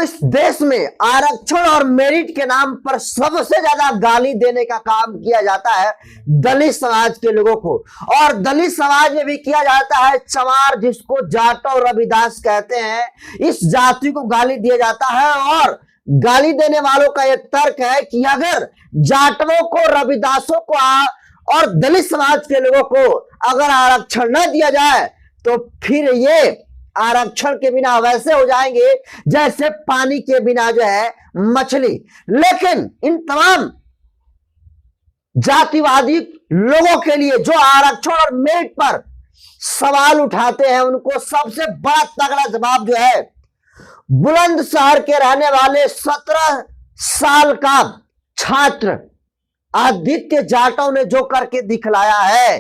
इस देश में आरक्षण और मेरिट के नाम पर सबसे ज्यादा गाली देने का काम किया जाता है दलित समाज के लोगों को, और दलित समाज में भी किया जाता है चमार, जिसको जाटव रविदास कहते हैं। इस जाति को गाली दिया जाता है, और गाली देने वालों का यह तर्क है कि अगर जाटवों को, रविदासों को और दलित समाज के लोगों को अगर आरक्षण न दिया जाए तो फिर ये आरक्षण के बिना वैसे हो जाएंगे जैसे पानी के बिना जो है मछली। लेकिन इन तमाम जातिवादी लोगों के लिए जो आरक्षण और मेरिट पर सवाल उठाते हैं, उनको सबसे बड़ा तगड़ा जवाब जो है बुलंदशहर के रहने वाले 17 साल का छात्र आदित्य जाटव ने जो करके दिखलाया है,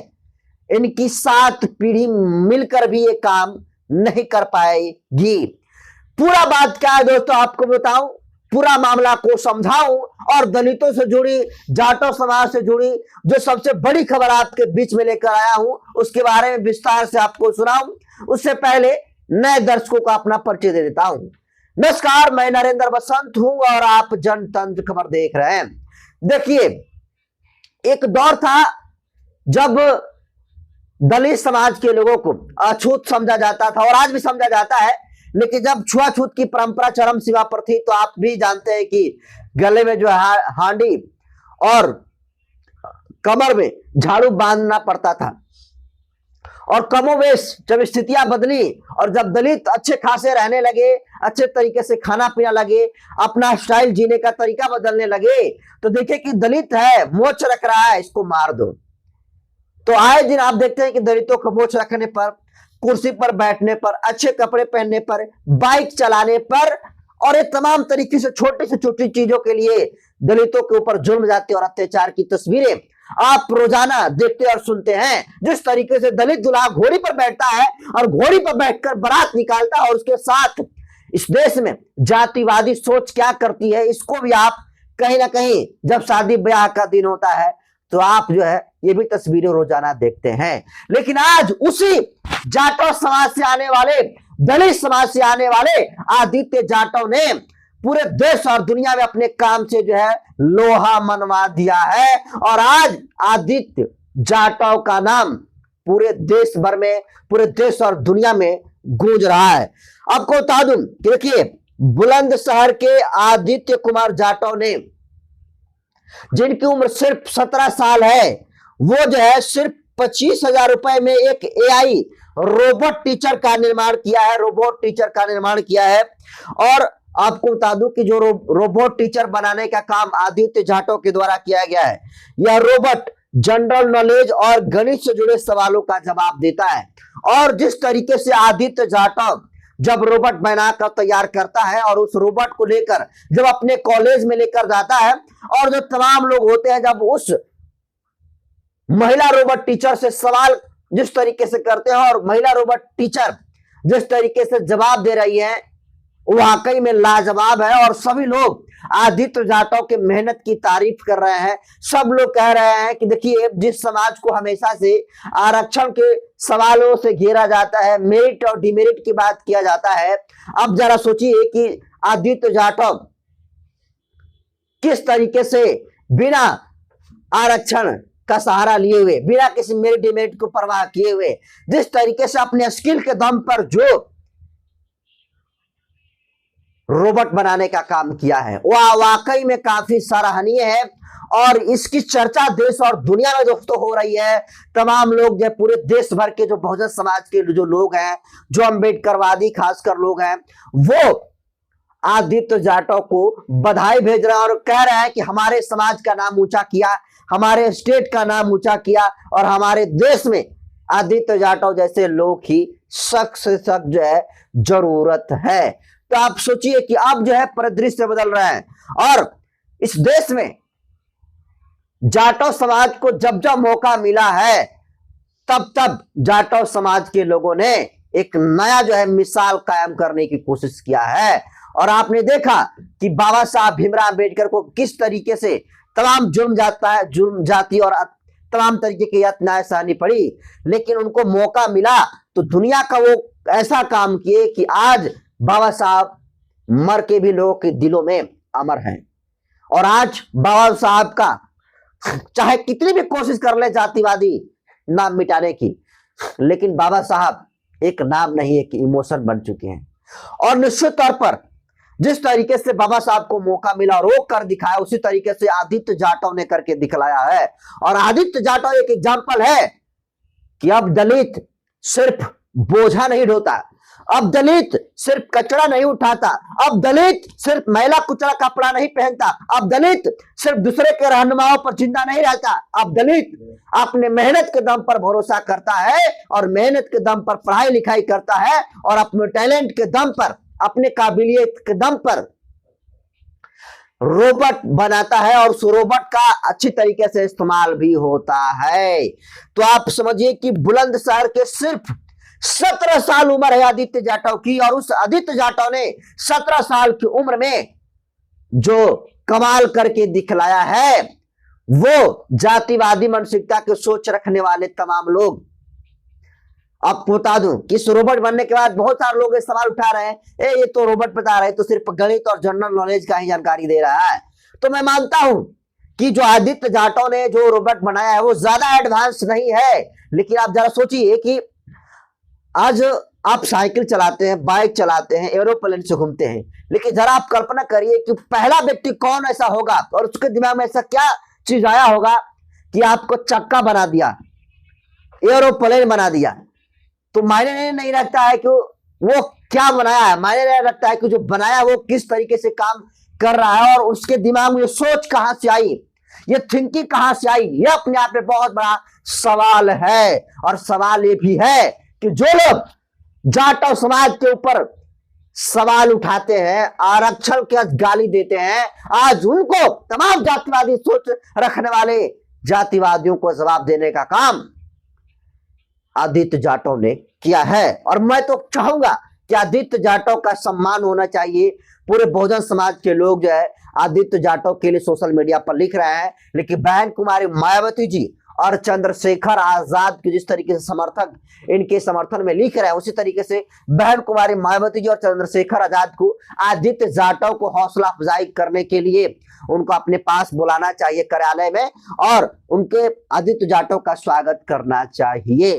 इनकी 7 पीढ़ी मिलकर भी ये काम नहीं कर पाएगी। पूरा बात क्या है दोस्तों, आपको बताऊं, पूरा मामला को समझाऊं और दलितों से जुड़ी, जाटव समाज से जुड़ी जो सबसे बड़ी खबर आपके बीच में लेकर आया हूं, उसके बारे में विस्तार से आपको सुनाऊं। उससे पहले नए दर्शकों का अपना परिचय दे देता हूं। नमस्कार, मैं नरेंद्र बसंत हूं और आप जनतंत्र खबर देख रहे हैं। देखिए, एक दौर था जब दलित समाज के लोगों को अछूत समझा जाता था, और आज भी समझा जाता है, लेकिन जब छुआछूत की परंपरा चरम सीमा पर थी तो आप भी जानते हैं कि गले में जो है हांडी और कमर में झाड़ू बांधना पड़ता था। और कमोवेश जब स्थितियां बदली और जब दलित अच्छे खासे रहने लगे, अच्छे तरीके से खाना पीना लगे, अपना स्टाइल जीने का तरीका बदलने लगे, तो देखिए कि दलित है, मोच रख रहा है, इसको मार दो। तो आए दिन आप देखते हैं कि दलितों को मोच रखने पर, कुर्सी पर बैठने पर, अच्छे कपड़े पहनने पर, बाइक चलाने पर और ये तमाम तरीके से छोटी चीजों के लिए दलितों के ऊपर जुल्म, जाति और अत्याचार की तस्वीरें आप रोजाना देखते और सुनते हैं। जिस तरीके से दलित दूल्हा घोड़ी पर बैठता है और घोड़ी पर बैठकर बारात निकालता है, और उसके साथ इस देश में जातिवादी सोच क्या करती है, इसको भी आप कहीं ना कहीं जब शादी ब्याह का दिन होता है तो आप जो है ये भी तस्वीरें रोजाना देखते हैं। लेकिन आज उसी जाटव समाज से आने वाले, दलित समाज से आने वाले आदित्य जाटव ने पूरे देश और दुनिया में अपने काम से जो है लोहा मनवा दिया है, और आज आदित्य जाटव का नाम पूरे देश भर में, पूरे देश और दुनिया में गूंज रहा है। आपको बता दूं, देखिए, बुलंदशहर के आदित्य कुमार जाटव ने, जिनकी उम्र सिर्फ 17 साल है, वो जो है सिर्फ 25,000 रुपए में एक एआई रोबोट टीचर का निर्माण किया है, रोबोट टीचर का निर्माण किया है। और आपको बता दूं कि जो रोबोट टीचर बनाने का काम आदित्य जाटव के द्वारा किया गया है, यह रोबोट जनरल नॉलेज और गणित से जुड़े सवालों का जवाब देता है। और जिस तरीके से आदित्य जाटव जब रोबोट बनाकर तैयार करता है और उस रोबोट को लेकर जब अपने कॉलेज में लेकर जाता है, और जो तमाम लोग होते हैं जब उस महिला रोबोट टीचर से सवाल जिस तरीके से करते हैं और महिला रोबोट टीचर जिस तरीके से जवाब दे रही है, वाकई में लाजवाब है। और सभी लोग आदित्य जाटव के मेहनत की तारीफ कर रहे हैं। सब लोग कह रहे हैं कि देखिए, जिस समाज को हमेशा से आरक्षण के सवालों से घेरा जाता है, मेरिट और डिमेरिट की बात किया जाता है, अब जरा सोचिए कि आदित्य जाटव किस तरीके से बिना आरक्षण का सहारा लिए हुए, बिना किसी मेरिट डिमेरिट को परवाह किए हुए, जिस तरीके से अपने स्किल के दम पर जो रोबोट बनाने का काम किया है, वह वाकई में काफी सराहनीय है। और इसकी चर्चा देश और दुनिया में दोस्तों हो रही है। तमाम लोग जो पूरे देश भर के जो बहुजन समाज के जो लोग हैं, जो अम्बेडकरवादी खासकर लोग हैं, वो आदित्य जाटव को बधाई भेज रहे हैं और कह रहे हैं कि हमारे समाज का नाम ऊंचा किया, हमारे स्टेट का नाम ऊंचा किया, और हमारे देश में आदित्य जाटव जैसे लोग ही सख्त से सख्त जो है जरूरत है। तो आप सोचिए कि अब जो है परिदृश्य बदल रहा है, और इस देश में जाटव समाज को जब जब मौका मिला है, तब तब जाटव समाज के लोगों ने एक नया जो है मिसाल कायम करने की कोशिश किया है। और आपने देखा कि बाबा साहब भीमराव अम्बेडकर को किस तरीके से तमाम जुर्म जाति और तमाम तरीके की यातनाएं सहनी पड़ी, लेकिन उनको मौका मिला तो दुनिया का वो ऐसा काम किए कि आज बाबा साहब मर के भी लोगों के दिलों में अमर हैं। और आज बाबा साहब का चाहे कितनी भी कोशिश कर ले जातिवादी नाम मिटाने की, लेकिन बाबा साहब एक नाम नहीं, एक इमोशन बन चुके हैं। और निश्चित तौर पर जिस तरीके से बाबा साहब को मौका मिला और रोक कर दिखाया, उसी तरीके से आदित्य जाटव ने करके दिखलाया है। और आदित्य जाटव एक एग्जाम्पल है कि अब दलित सिर्फ बोझा नहीं ढोता, अब दलित सिर्फ कचरा नहीं उठाता, अब दलित सिर्फ मैला कुचला कपड़ा नहीं पहनता, अब दलित सिर्फ दूसरे के रहनुमाओं पर जिंदा नहीं रहता, अब दलित अपने मेहनत के दम पर भरोसा करता है और मेहनत के दम पर पढ़ाई लिखाई करता है और अपने टैलेंट के दम पर, अपने काबिलियत के दम पर रोबोट बनाता है और उस रोबोट का अच्छी तरीके से इस्तेमाल भी होता है। तो आप समझिए कि बुलंदशहर के सिर्फ 17 साल उम्र है आदित्य जाटव की, और उस आदित्य जाटव ने 17 साल की उम्र में जो कमाल करके दिखलाया है, वो जातिवादी मानसिकता की सोच रखने वाले तमाम लोग, आपको बता दूं कि इस रोबोट बनने के बाद बहुत सारे लोग सवाल उठा रहे हैं, ये तो रोबोट बता रहे हैं, तो सिर्फ गणित और जनरल नॉलेज का ही जानकारी दे रहा है। तो मैं मानता हूं कि जो आदित्य जाटव ने जो रोबोट बनाया है वो ज्यादा एडवांस नहीं है, लेकिन आप जरा सोचिए कि आज आप साइकिल चलाते हैं, बाइक चलाते हैं, एरोप्लेन से घूमते हैं, लेकिन जरा आप कल्पना करिए कि पहला व्यक्ति कौन ऐसा होगा और उसके दिमाग में ऐसा क्या चीज आया होगा कि आपको चक्का बना दिया, एरोप्लेन बना दिया। तो मायने नहीं रखता है कि वो क्या बनाया है, मायने नहीं रखता है कि जो बनाया वो किस तरीके से काम कर रहा है और उसके दिमाग में सोच कहां से आई, ये थिंकिंग कहां से आई, ये अपने आप में बहुत बड़ा सवाल है। और सवाल ये भी है कि जो लोग जाटव समाज के ऊपर सवाल उठाते हैं, आरक्षण के गाली देते हैं, आज उनको तमाम जातिवादी सोच रखने वाले जातिवादियों को जवाब देने का काम आदित्य जाटव ने किया है। और मैं तो चाहूंगा कि आदित्य जाटव का सम्मान होना चाहिए। पूरे बहुजन समाज के लोग जो है आदित्य जाटव के लिए सोशल मीडिया पर लिख रहे हैं, लेकिन बहन कुमारी मायावती जी और चंद्रशेखर आजाद के जिस तरीके से समर्थक इनके समर्थन में लिख रहे हैं, उसी तरीके से बहन कुमारी मायावती जी और चंद्रशेखर आजाद को आदित्य जाटव को हौसला अफजाई करने के लिए उनको अपने पास बुलाना चाहिए कार्यालय में और उनके आदित्य जाटव का स्वागत करना चाहिए।